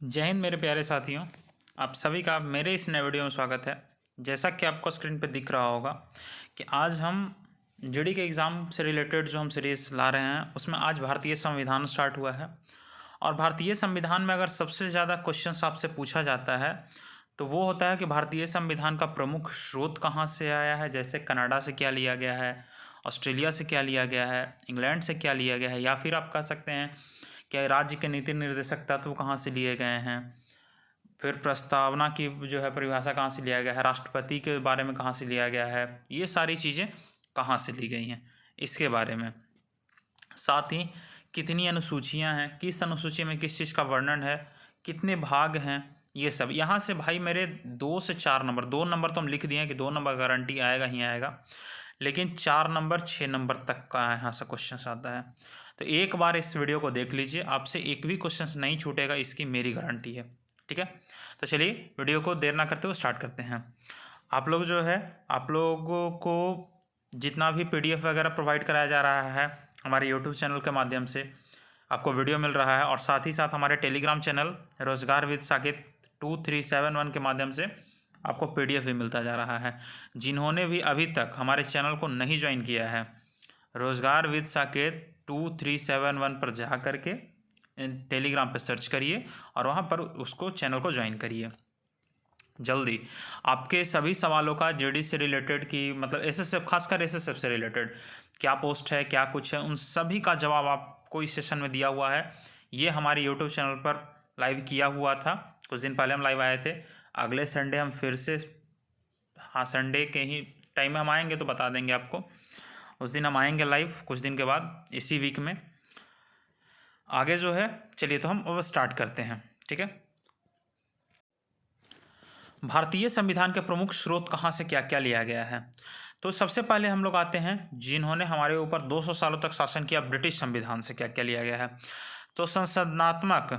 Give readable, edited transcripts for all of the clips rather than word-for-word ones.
जय हिंद मेरे प्यारे साथियों। आप सभी का मेरे इस नए वीडियो में स्वागत है। जैसा कि आपको स्क्रीन पर दिख रहा होगा कि आज हम जीडी के एग्ज़ाम से रिलेटेड जो हम सीरीज़ ला रहे हैं उसमें आज भारतीय संविधान स्टार्ट हुआ है। और भारतीय संविधान में अगर सबसे ज़्यादा क्वेश्चंस आपसे पूछा जाता है तो वो होता है कि भारतीय संविधान का प्रमुख स्रोत कहाँ से आया है। जैसे कनाडा से क्या लिया गया है, ऑस्ट्रेलिया से क्या लिया गया है, इंग्लैंड से क्या लिया गया है, या फिर आप कह सकते हैं कि राज्य के नीति निर्देशक तत्व कहाँ से लिए गए हैं, फिर प्रस्तावना की जो है परिभाषा कहाँ से लिया गया है, राष्ट्रपति के बारे में कहाँ से लिया गया है, ये सारी चीज़ें कहाँ से ली गई हैं इसके बारे में। साथ ही कितनी अनुसूचियाँ हैं, किस अनुसूची में किस चीज़ का वर्णन है, कितने भाग हैं, ये सब यहाँ से भाई मेरे 2 से 4 नंबर, 2 नंबर तो हम लिख दिए हैं कि 2 नंबर गारंटी आएगा ही आएगा, लेकिन 4 नंबर 6 नंबर तक का यहाँ से क्वेश्चन आता है। तो एक बार इस वीडियो को देख लीजिए, आपसे एक भी क्वेश्चन नहीं छूटेगा, इसकी मेरी गारंटी है। ठीक है, तो चलिए वीडियो को देर ना करते हुए स्टार्ट करते हैं। आप लोग जो है, आप लोगों को जितना भी PDF वगैरह प्रोवाइड कराया जा रहा है हमारे यूट्यूब चैनल के माध्यम से, आपको वीडियो मिल रहा है, और साथ ही साथ हमारे टेलीग्राम चैनल रोजगार विद साकेत 2371 के माध्यम से आपको PDF भी मिलता जा रहा है। जिन्होंने भी अभी तक हमारे चैनल को नहीं ज्वाइन किया है, रोजगार विद साकेत 2371 पर जा करके टेलीग्राम पर सर्च करिए और वहाँ पर उसको चैनल को ज्वाइन करिए। जल्दी आपके सभी सवालों का जेडी से रिलेटेड की मतलब SSF, खासकर SSF से रिलेटेड क्या पोस्ट है, क्या कुछ है, उन सभी का जवाब आपको इस सेशन में दिया हुआ है। ये हमारे यूट्यूब चैनल पर लाइव किया हुआ था, कुछ दिन पहले हम लाइव आए थे। अगले संडे हम फिर से, हाँ संडे के ही टाइम में हम आएंगे तो बता देंगे आपको, उस दिन हम आएंगे लाइव कुछ दिन के बाद इसी वीक में। आगे जो है चलिए तो हम अब स्टार्ट करते हैं। ठीक है, भारतीय संविधान के प्रमुख स्रोत कहाँ से क्या क्या लिया गया है। तो सबसे पहले हम लोग आते हैं जिन्होंने हमारे ऊपर 200 सालों तक शासन किया, ब्रिटिश संविधान से क्या क्या लिया गया है। तो संसदनात्मक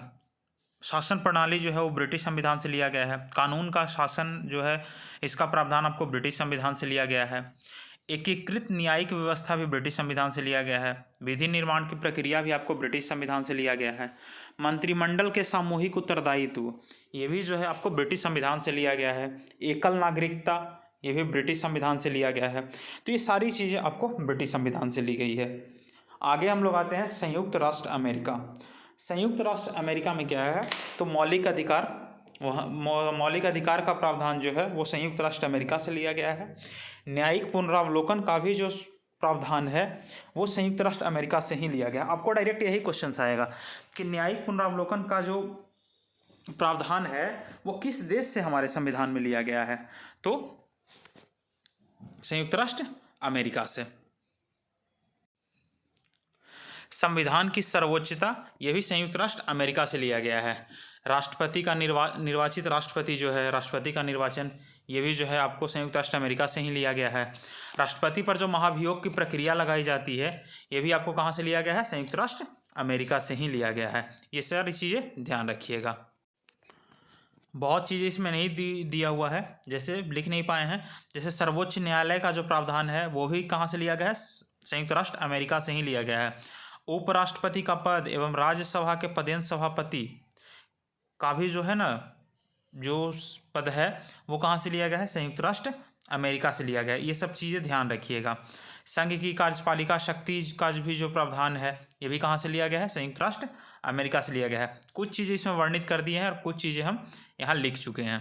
शासन प्रणाली जो है वो ब्रिटिश संविधान से लिया गया है। कानून का शासन जो है इसका प्रावधान आपको ब्रिटिश संविधान से लिया गया है। एकीकृत न्यायिक व्यवस्था भी ब्रिटिश संविधान से लिया गया है। विधि निर्माण की प्रक्रिया भी आपको ब्रिटिश संविधान से लिया गया है। मंत्रिमंडल के सामूहिक उत्तरदायित्व ये भी जो है आपको ब्रिटिश संविधान से लिया गया है। एकल नागरिकता ये भी ब्रिटिश संविधान से लिया गया है। तो ये सारी चीज़ें आपको ब्रिटिश संविधान से ली गई है। आगे हम लोग आते हैं संयुक्त राष्ट्र अमेरिका। संयुक्त राष्ट्र अमेरिका में क्या है, तो मौलिक अधिकार, वह मौलिक अधिकार का प्रावधान जो है वो संयुक्त राष्ट्र अमेरिका से लिया गया है। न्यायिक पुनरावलोकन का भी जो प्रावधान है वो संयुक्त राष्ट्र अमेरिका से ही लिया गया। आपको डायरेक्ट यही क्वेश्चन आएगा कि न्यायिक पुनरावलोकन का जो प्रावधान है वो किस देश से हमारे संविधान में लिया गया है, तो संयुक्त राष्ट्र अमेरिका से। संविधान की सर्वोच्चता यह भी संयुक्त राष्ट्र अमेरिका से लिया गया है। राष्ट्रपति का निर्वाचित राष्ट्रपति जो है, राष्ट्रपति का निर्वाचन ये भी जो है आपको संयुक्त राष्ट्र अमेरिका से ही लिया गया है। राष्ट्रपति पर जो महाभियोग की प्रक्रिया लगाई जाती है ये भी आपको कहाँ से लिया गया है, संयुक्त राष्ट्र अमेरिका से ही लिया गया है। ये सारी चीज़ें ध्यान रखिएगा। बहुत चीज़ें इसमें नहीं दिया हुआ है, जैसे लिख नहीं पाए हैं, जैसे सर्वोच्च न्यायालय का जो प्रावधान है वो भी कहाँ से लिया गया है, संयुक्त राष्ट्र अमेरिका से ही लिया गया है। उपराष्ट्रपति का पद एवं राज्यसभा के पदेन सभापति का भी जो है ना, जो पद है वो कहाँ से लिया गया है, संयुक्त राष्ट्र अमेरिका से लिया गया है। ये सब चीज़ें ध्यान रखिएगा। संघ की कार्यपालिका शक्ति का भी जो प्रावधान है ये भी कहाँ से लिया गया है, संयुक्त राष्ट्र अमेरिका से लिया गया है। कुछ चीज़ें इसमें वर्णित कर दी हैं और कुछ चीज़ें हम यहाँ लिख चुके हैं।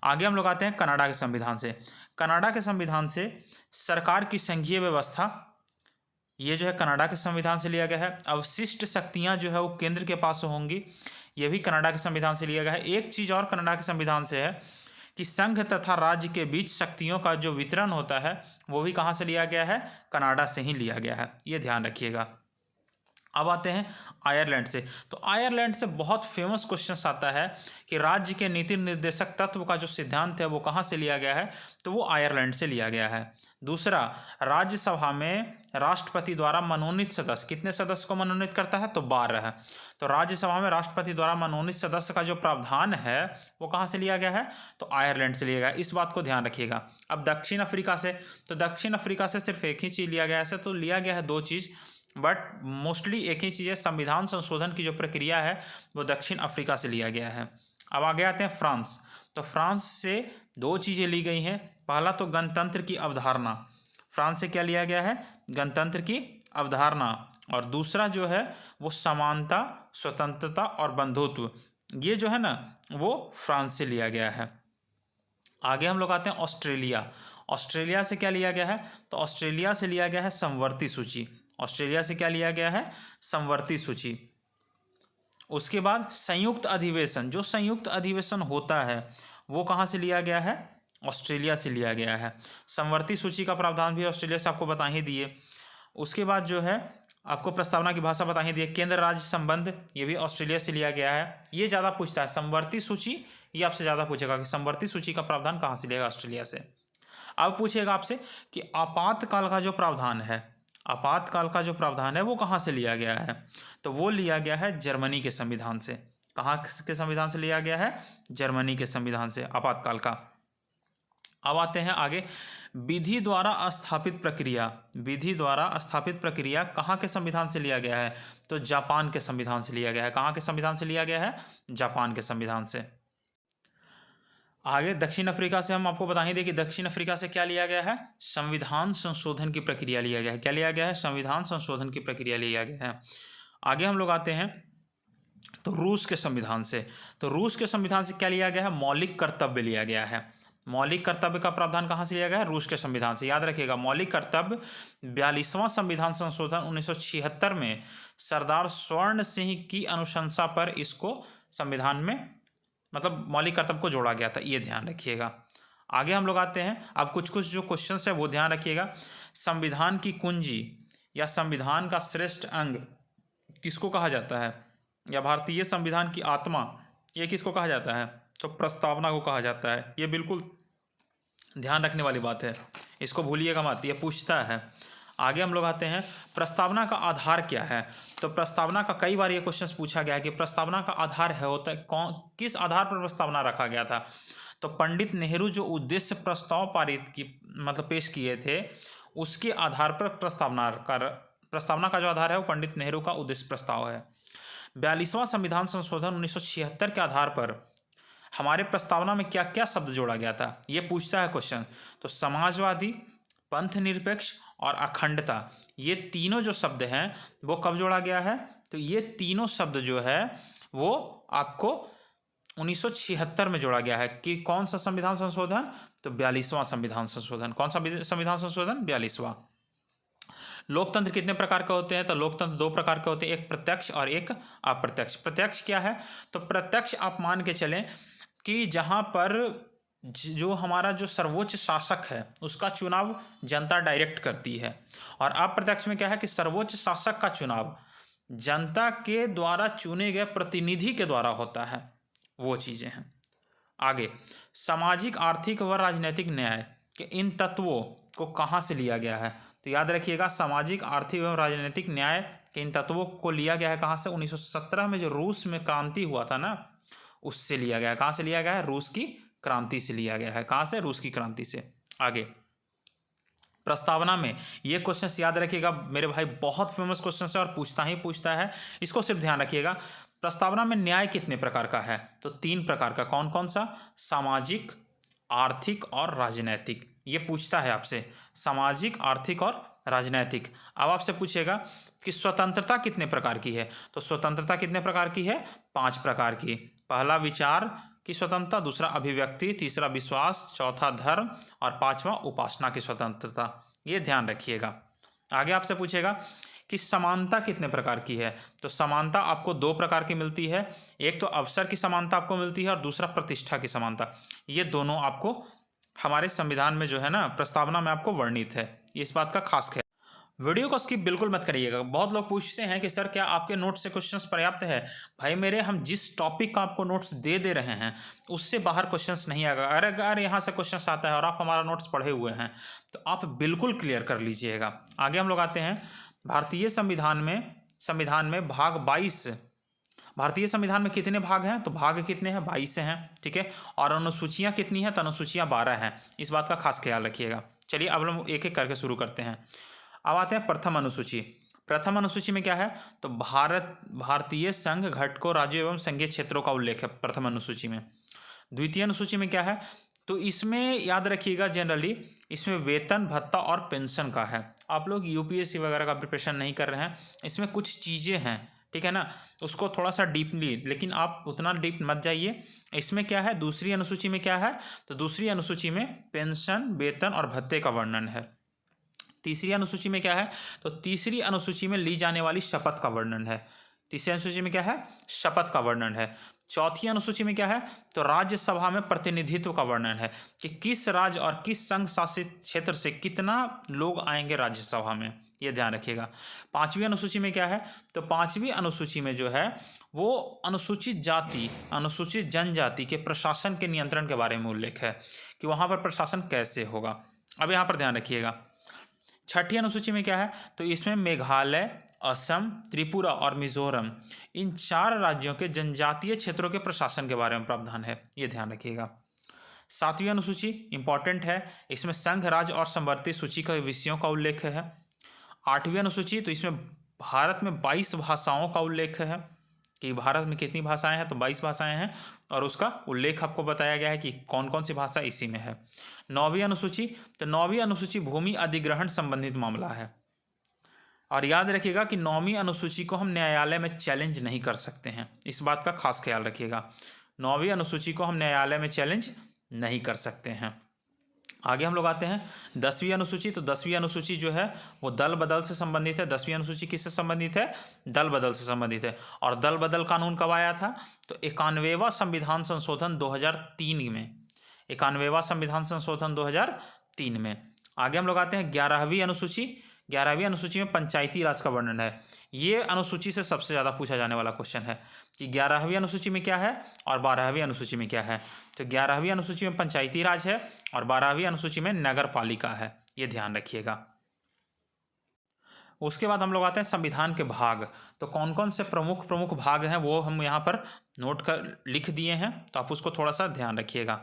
आगे हम लोग आते हैं कनाडा के संविधान से। कनाडा के संविधान से सरकार की संघीय व्यवस्था ये जो है कनाडा के संविधान से लिया गया है। अवशिष्ट शक्तियाँ जो है वो केंद्र के पास होंगी, ये भी कनाडा के संविधान से लिया गया है। एक चीज़ और कनाडा के संविधान से है कि संघ तथा राज्य के बीच शक्तियों का जो वितरण होता है वो भी कहाँ से लिया गया है, कनाडा से ही लिया गया है, ये ध्यान रखिएगा। अब आते हैं आयरलैंड से। तो आयरलैंड से बहुत फेमस क्वेश्चन आता है कि राज्य के नीति निर्देशक तत्व का जो सिद्धांत है वो कहाँ से लिया गया है, तो वो आयरलैंड से लिया गया है। दूसरा, राज्यसभा में राष्ट्रपति द्वारा मनोनीत सदस्य कितने सदस्य को मनोनीत करता है, तो 12 है। तो राज्यसभा में राष्ट्रपति द्वारा मनोनीत सदस्य का जो प्रावधान है वो कहाँ से लिया गया है, तो आयरलैंड से लिया गया है। इस बात को ध्यान रखिएगा। अब दक्षिण अफ्रीका से, तो दक्षिण अफ्रीका से सिर्फ एक ही चीज़ लिया गया है, तो लिया गया है 2 चीज़। बट मोस्टली एक ही चीज़ है, संविधान संशोधन की जो प्रक्रिया है वो दक्षिण अफ्रीका से लिया गया है। अब आगे आते हैं फ्रांस। तो फ्रांस से दो चीज़ें ली गई हैं। पहला तो गणतंत्र की अवधारणा, फ्रांस से क्या लिया गया है, गणतंत्र की अवधारणा, और दूसरा जो है वो समानता, स्वतंत्रता और बंधुत्व, ये जो है ना वो फ्रांस से लिया गया है। आगे हम लोग आते हैं ऑस्ट्रेलिया। ऑस्ट्रेलिया से क्या लिया गया है, तो ऑस्ट्रेलिया से लिया गया है समवर्ती सूची। ऑस्ट्रेलिया से क्या लिया गया है, समवर्ती सूची। उसके बाद संयुक्त अधिवेशन, जो संयुक्त अधिवेशन होता है वो कहाँ से लिया गया है, ऑस्ट्रेलिया से लिया गया है। समवर्ती सूची का प्रावधान भी ऑस्ट्रेलिया से आपको बता ही दिए। उसके बाद जो है आपको प्रस्तावना की भाषा बता ही दिए। केंद्र राज्य संबंध, ये भी ऑस्ट्रेलिया से लिया गया है। ये ज़्यादा पूछता है, समवर्ती सूची ये आपसे ज़्यादा पूछेगा कि समवर्ती सूची का प्रावधान कहाँ से लिया, ऑस्ट्रेलिया से। अब पूछेगा आपसे कि आपातकाल का जो प्रावधान है, आपातकाल का जो प्रावधान है वो कहाँ से लिया गया है, तो वो लिया गया है जर्मनी के संविधान से। कहाँ के संविधान से लिया गया है, जर्मनी के संविधान से, आपातकाल का। अब आते हैं आगे, विधि द्वारा स्थापित प्रक्रिया। विधि द्वारा स्थापित प्रक्रिया कहाँ के संविधान से लिया गया है, तो जापान के संविधान से लिया गया है। कहाँ के संविधान से लिया गया है, जापान के संविधान से। आगे दक्षिण अफ्रीका से हम आपको बता ही दें कि दक्षिण अफ्रीका से क्या लिया गया है, संविधान संशोधन की प्रक्रिया लिया गया है। क्या लिया गया है, संविधान संशोधन की प्रक्रिया लिया गया है। आगे हम लोग आते हैं तो रूस के संविधान से। तो रूस के संविधान से क्या लिया गया है, मौलिक कर्तव्य लिया गया है। मौलिक कर्तव्य का प्रावधान कहाँ से लिया गया है, रूस के संविधान से। याद रखिएगा, मौलिक कर्तव्य 42वां संविधान संशोधन 1976 में सरदार स्वर्ण सिंह की अनुशंसा पर इसको संविधान में, मतलब मौलिक कर्तव्य को जोड़ा गया था, ये ध्यान रखिएगा। आगे हम लोग आते हैं, अब कुछ कुछ जो क्वेश्चन है वो ध्यान रखिएगा। संविधान की कुंजी या संविधान का श्रेष्ठ अंग किसको कहा जाता है, या भारतीय संविधान की आत्मा, ये किसको कहा जाता है, तो प्रस्तावना को कहा जाता है। ये बिल्कुल ध्यान रखने वाली बात है, इसको भूलिएगा मत, ये पूछता है। आगे हम लोग आते हैं, प्रस्तावना का आधार क्या है। तो प्रस्तावना का कई बार ये क्वेश्चन पूछा गया है कि प्रस्तावना का आधार है होता है कौन, किस आधार पर प्रस्तावना रखा गया था। तो पंडित नेहरू जो उद्देश्य प्रस्ताव पारित की, मतलब पेश किए थे, उसके आधार पर प्रस्तावना का जो आधार है वो पंडित नेहरू का उद्देश्य प्रस्ताव है। 42वां संविधान संशोधन 1976 के आधार पर हमारे प्रस्तावना में क्या क्या शब्द जोड़ा गया था, ये पूछता है क्वेश्चन। तो समाजवादी, पंथ निरपेक्ष और अखंडता, ये तीनों जो शब्द हैं वो कब जोड़ा गया है, तो ये तीनों शब्द जो है वो आपको 1976 में जोड़ा गया है। कि कौन सा संविधान संशोधन, तो 42वां संविधान संशोधन। कौन सा संविधान संशोधन, 42वां। लोकतंत्र कितने प्रकार के होते हैं, तो लोकतंत्र दो प्रकार के होते हैं, एक प्रत्यक्ष और एक अप्रत्यक्ष। प्रत्यक्ष क्या है, तो प्रत्यक्ष आप मान के चलें कि जहाँ पर जो हमारा जो सर्वोच्च शासक है उसका चुनाव जनता डायरेक्ट करती है, और अप्रत्यक्ष में क्या है कि सर्वोच्च शासक का चुनाव जनता के द्वारा चुने गए प्रतिनिधि के द्वारा होता है, वो चीज़ें हैं। आगे, सामाजिक, आर्थिक व राजनीतिक न्याय के इन तत्वों को कहाँ से लिया गया है, तो याद रखिएगा, सामाजिक, आर्थिक एवं राजनीतिक न्याय के इन तत्वों को लिया गया है कहाँ से, 1917 में जो रूस में क्रांति हुआ था ना, उससे लिया गया है। कहाँ से लिया गया है, रूस की क्रांति से लिया गया है। कहाँ से, रूस की क्रांति से। आगे प्रस्तावना में ये क्वेश्चन याद रखिएगा मेरे भाई, बहुत फेमस क्वेश्चन है और पूछता ही पूछता है, इसको सिर्फ ध्यान रखिएगा। प्रस्तावना में न्याय कितने प्रकार का है, तो 3 प्रकार का। कौन कौन सा, सामाजिक, आर्थिक और राजनैतिक। ये पूछता है आपसे, सामाजिक, आर्थिक और राजनैतिक। अब आपसे पूछेगा कि स्वतंत्रता कितने प्रकार की है, तो स्वतंत्रता कितने प्रकार की है, 5 प्रकार की। पहला विचार की स्वतंत्रता, दूसरा अभिव्यक्ति, तीसरा विश्वास, चौथा धर्म और 5वां उपासना की स्वतंत्रता। ये ध्यान रखिएगा। आगे आपसे पूछेगा कि समानता कितने प्रकार की है, तो समानता आपको 2 प्रकार की मिलती है। एक तो अवसर की समानता आपको मिलती है और दूसरा प्रतिष्ठा की समानता। ये दोनों आपको हमारे संविधान में जो है ना, प्रस्तावना में आपको वर्णित है। ये इस बात का खास ख्याल। वीडियो को स्किप बिल्कुल मत करिएगा। बहुत लोग पूछते हैं कि सर क्या आपके नोट्स से क्वेश्चंस पर्याप्त है। भाई मेरे, हम जिस टॉपिक का आपको नोट्स दे रहे हैं उससे बाहर क्वेश्चंस नहीं आएगा। अगर यहाँ से क्वेश्चंस आता है और आप हमारा नोट्स पढ़े हुए हैं तो आप बिल्कुल क्लियर कर लीजिएगा। आगे हम लोग आते हैं भारतीय संविधान में भाग 22। भारतीय संविधान में कितने भाग हैं, तो भाग कितने हैं, 22 हैं, ठीक है। और अनुसूचियाँ कितनी हैं, तो अनुसूचियाँ 12 हैं। इस बात का खास ख्याल रखिएगा। चलिए अब हम एक एक करके शुरू करते हैं। अब आते हैं प्रथम अनुसूची। प्रथम अनुसूची में क्या है, तो भारतीय संघ घटकों, राज्यों एवं संघीय क्षेत्रों का उल्लेख है प्रथम अनुसूची में। द्वितीय अनुसूची में क्या है, तो इसमें याद रखिएगा जनरली इसमें वेतन, भत्ता और पेंशन का है। आप लोग यूपीएससी वगैरह का प्रिपरेशन नहीं कर रहे हैं, इसमें कुछ चीज़ें हैं, ठीक है ना, उसको थोड़ा सा डीपली, लेकिन आप उतना डीप मत जाइए। इसमें क्या है, दूसरी अनुसूची में क्या है, तो दूसरी अनुसूची में पेंशन, वेतन और भत्ते का वर्णन है। तीसरी अनुसूची में क्या है, तो तीसरी अनुसूची में ली जाने वाली शपथ का वर्णन है। तीसरी अनुसूची में क्या है, शपथ का वर्णन है। चौथी अनुसूची में क्या है, तो राज्यसभा में प्रतिनिधित्व का वर्णन है कि किस राज्य और किस संघ शासित क्षेत्र से कितना लोग आएंगे राज्यसभा में, ये ध्यान रखिएगा। पांचवी अनुसूची में क्या है, तो पांचवी अनुसूची में जो है वो अनुसूचित जाति, अनुसूचित जनजाति के प्रशासन के नियंत्रण के बारे में उल्लेख है कि वहाँ पर प्रशासन कैसे होगा। अब यहाँ पर ध्यान रखिएगा। छठी अनुसूची में क्या है, तो इसमें मेघालय, असम, त्रिपुरा और मिजोरम, इन 4 राज्यों के जनजातीय क्षेत्रों के प्रशासन के बारे में प्रावधान है, ये ध्यान रखिएगा। सातवीं अनुसूची इंपॉर्टेंट है, इसमें संघ, राज्य और संवर्ती सूची के विषयों का उल्लेख है। आठवीं अनुसूची, तो इसमें भारत में 22 भाषाओं का उल्लेख है कि भारत में कितनी भाषाएं हैं, तो 22 भाषाएं हैं और उसका उल्लेख आपको बताया गया है कि कौन कौन सी भाषा इसी में है। नौवीं अनुसूची, तो नौवीं अनुसूची भूमि अधिग्रहण संबंधित मामला है और याद रखिएगा कि नौवीं अनुसूची को हम न्यायालय में चैलेंज नहीं कर सकते हैं, इस बात का खास ख्याल रखिएगा। नौवीं अनुसूची को हम न्यायालय में चैलेंज नहीं कर सकते हैं। आगे हम लोग आते हैं 10वीं अनुसूची, तो 10वीं अनुसूची जो है वो दल बदल से संबंधित है। 10वीं अनुसूची किससे संबंधित है, दल बदल से संबंधित है। और दल बदल कानून कब आया था, तो 91वां संविधान संशोधन 2003 में, 91वां संविधान संशोधन 2003 में। आगे हम लोग आते हैं 11वीं अनुसूची। 11वीं अनुसूची में पंचायती राज का वर्णन है। ये अनुसूची से सबसे ज़्यादा पूछा जाने वाला क्वेश्चन है कि 11वीं अनुसूची में क्या है और 12वीं अनुसूची में क्या है। तो 11वीं अनुसूची में पंचायती राज है और 12वीं अनुसूची में नगर पालिका है, ये ध्यान रखिएगा। उसके बाद हम लोग आते हैं संविधान के भाग। तो कौन कौन से प्रमुख भाग हैं वो हम यहाँ पर नोट कर लिख दिए हैं, तो आप उसको थोड़ा सा ध्यान रखिएगा।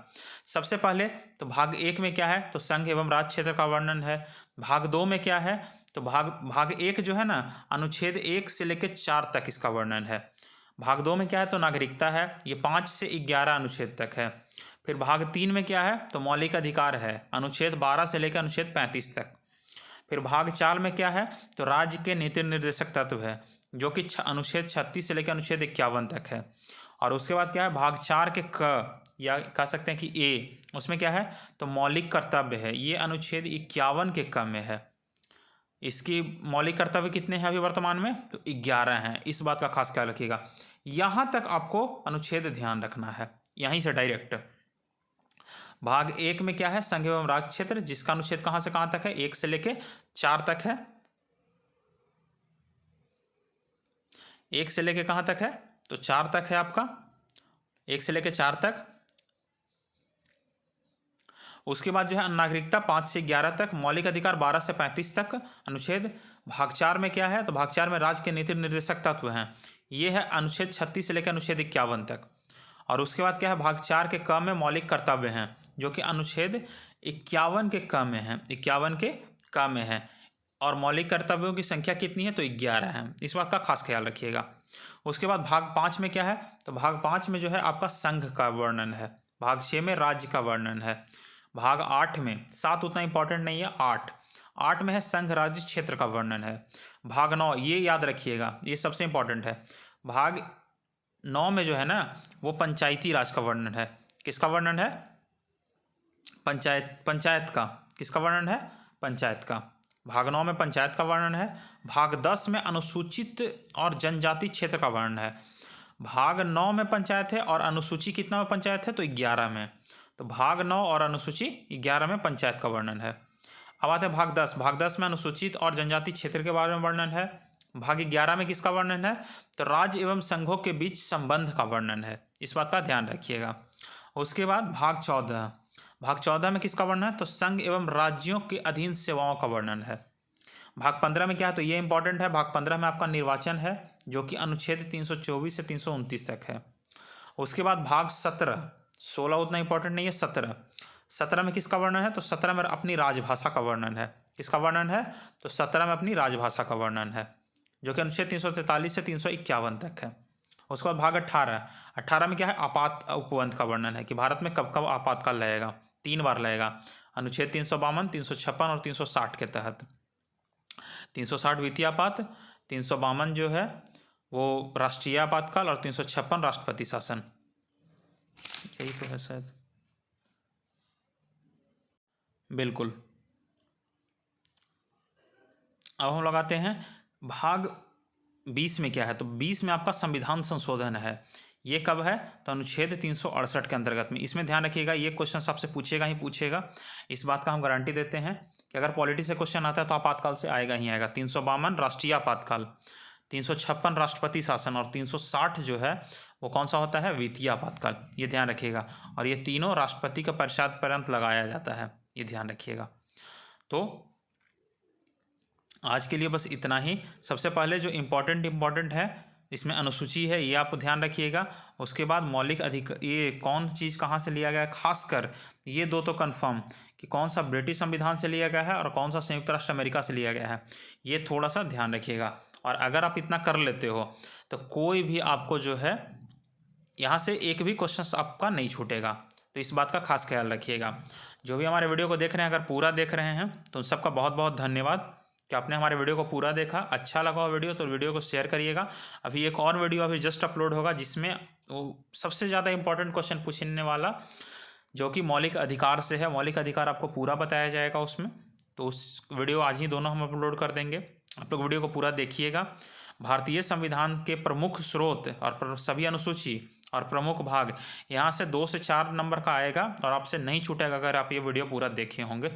सबसे पहले तो भाग 1 में क्या है, तो संघ एवं राज्य क्षेत्र का वर्णन है। भाग 2 में क्या है, तो भाग 1 जो है ना, अनुच्छेद 1 से लेकर 4 तक इसका वर्णन है। भाग 2 में क्या है, तो नागरिकता है, ये 5 से 11 अनुच्छेद तक है। फिर भाग 3 में क्या है, तो मौलिक अधिकार है, अनुच्छेद 12 से लेकर अनुच्छेद 35 तक। फिर भाग 4 में क्या है, तो राज्य के नीति निर्देशक तत्व है, जो कि अनुच्छेद 36 से लेकर अनुच्छेद 51 तक है। और उसके बाद क्या है, भाग 4 के क, या कह सकते हैं कि ए, उसमें क्या है, तो मौलिक कर्तव्य है, ये अनुच्छेद 51 के क में है। इसकी मौलिक कर्तव्य कितने हैं अभी वर्तमान में, तो 11 हैं, इस बात का खास ख्याल रखिएगा। यहाँ तक आपको अनुच्छेद ध्यान रखना है, यहीं से डायरेक्ट। भाग 1 में क्या है, संघ एवं राज्य क्षेत्र, जिसका अनुच्छेद कहां से कहां तक है, 1 से लेके 4 तक है। 1 से लेके कहां तक है, तो 4 तक है आपका, 1 से लेके 4 तक। उसके बाद जो है नागरिकता 5 से 11 तक, मौलिक अधिकार 12 से 35 तक अनुच्छेद। भाग 4 में क्या है, तो भाग 4 में राज्य के नीति निर्देशक तत्व हैं, ये है अनुच्छेद 36 से लेकर अनुच्छेद 51 तक। और उसके बाद क्या है, भाग 4 के क में मौलिक कर्तव्य हैं, जो कि अनुच्छेद 51 के क में है, 51 के क में है। और मौलिक कर्तव्यों की संख्या कितनी है, तो 11 है, इस बात का खास ख्याल रखिएगा। उसके बाद भाग 5 में क्या है, तो भाग 5 में जो है आपका संघ का वर्णन है। भाग 6 में राज्य का वर्णन है। भाग 8 में, 7 उतना इंपॉर्टेंट नहीं है, 8 में है संघ राज्य क्षेत्र का वर्णन है। भाग 9, ये याद रखिएगा, ये सबसे इंपॉर्टेंट है। भाग 9 में जो है ना, वो पंचायती राज का वर्णन है। किसका वर्णन है, पंचायत का। किसका वर्णन है, पंचायत का। भाग 9 में पंचायत का वर्णन है। भाग 10 में अनुसूचित और जनजाति क्षेत्र का वर्णन है। भाग 9 में पंचायत है और अनुसूची कितना में पंचायत है, तो 11 में। तो भाग 9 और अनुसूची 11 में पंचायत का वर्णन है। अब आते हैं भाग 10। भाग 10 में अनुसूचित और जनजाति क्षेत्र के बारे में वर्णन है। भाग 11 में किसका वर्णन है, तो राज्य एवं संघों के बीच संबंध का वर्णन है, इस बात का ध्यान रखिएगा। उसके बाद भाग 14। भाग 14 में किसका वर्णन है, तो संघ एवं राज्यों के अधीन सेवाओं का वर्णन है। भाग 15 में क्या है, तो ये इंपॉर्टेंट है, भाग 15 में आपका निर्वाचन है, जो कि अनुच्छेद 324 से 329 तक है। उसके बाद भाग 17, 16 उतना इंपॉर्टेंट नहीं है, 17 में किसका वर्णन है, तो 17 में अपनी राजभाषा का वर्णन है। किसका वर्णन है, तो 17 में अपनी राजभाषा का वर्णन है। जो कि अनुच्छेद 343 से 351 तक है। उसके बाद भाग 18 में क्या है, आपात उपबंध का वर्णन है कि भारत में कब कब आपातकाल लगेगा, 3 बार लगेगा, अनुच्छेद 352, 356 और 360 के तहत। 360 वित्तीय आपात, 352 जो है वो राष्ट्रीय आपातकाल और 356 राष्ट्रपति शासन, यही तो है शायद, बिल्कुल। अब हम लगाते हैं भाग 20 में क्या है, तो 20 में आपका संविधान संशोधन है। ये कब है, तो अनुच्छेद 368 के अंतर्गत में। इसमें ध्यान रखिएगा, ये क्वेश्चन आपसे पूछेगा ही पूछेगा, इस बात का हम गारंटी देते हैं कि अगर पॉलिटी से क्वेश्चन आता है तो आपातकाल से आएगा ही आएगा। 352 राष्ट्रीय आपातकाल, 356 राष्ट्रपति शासन और 360 जो है वो कौन सा होता है, वित्तीय आपातकाल, ये ध्यान रखिएगा। और ये तीनों राष्ट्रपति के पश्चात पर्यंत लगाया जाता है, ये ध्यान रखिएगा। तो आज के लिए बस इतना ही। सबसे पहले जो इम्पोर्टेंट है इसमें अनुसूची है, ये आप ध्यान रखिएगा। उसके बाद मौलिक अधिकार, ये कौन चीज़ कहाँ से लिया गया है, खासकर ये दो तो कंफर्म कि कौन सा ब्रिटिश संविधान से लिया गया है और कौन सा संयुक्त राष्ट्र अमेरिका से लिया गया है, ये थोड़ा सा ध्यान रखिएगा। और अगर आप इतना कर लेते हो तो कोई भी आपको जो है यहाँ से एक भी क्वेश्चन आपका नहीं छूटेगा, तो इस बात का खास ख्याल रखिएगा। जो भी हमारे वीडियो को देख रहे हैं, अगर पूरा देख रहे हैं तो उन सबका बहुत बहुत धन्यवाद कि आपने हमारे वीडियो को पूरा देखा। अच्छा लगा हो वीडियो तो वीडियो को शेयर करिएगा। अभी एक और वीडियो अभी जस्ट अपलोड होगा जिसमें वो सबसे ज़्यादा इंपॉर्टेंट क्वेश्चन पूछने वाला जो कि मौलिक अधिकार से है, मौलिक अधिकार आपको पूरा बताया जाएगा उसमें। तो उस वीडियो आज ही दोनों हम अपलोड कर देंगे, आप लोग वीडियो को पूरा देखिएगा। भारतीय संविधान के प्रमुख स्रोत और सभी अनुसूची और प्रमुख भाग यहाँ से 2 से 4 नंबर का आएगा और आपसे नहीं छूटेगा अगर आप ये वीडियो पूरा देखे होंगे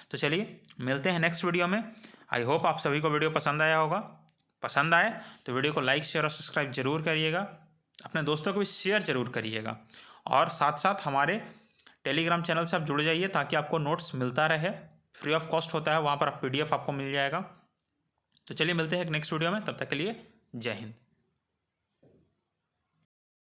तो चलिए मिलते हैं नेक्स्ट वीडियो में। आई होप आप सभी को वीडियो पसंद आया होगा। पसंद आए तो वीडियो को लाइक शेयर और सब्सक्राइब जरूर करिएगा, अपने दोस्तों को भी शेयर जरूर करिएगा। और साथ साथ हमारे टेलीग्राम चैनल से आप जुड़ जाइए ताकि आपको नोट्स मिलता रहे, फ्री ऑफ कॉस्ट होता है, वहाँ पर PDF आपको मिल जाएगा। तो चलिए मिलते हैं एक नेक्स्ट वीडियो में, तब तक के लिए जय हिंद।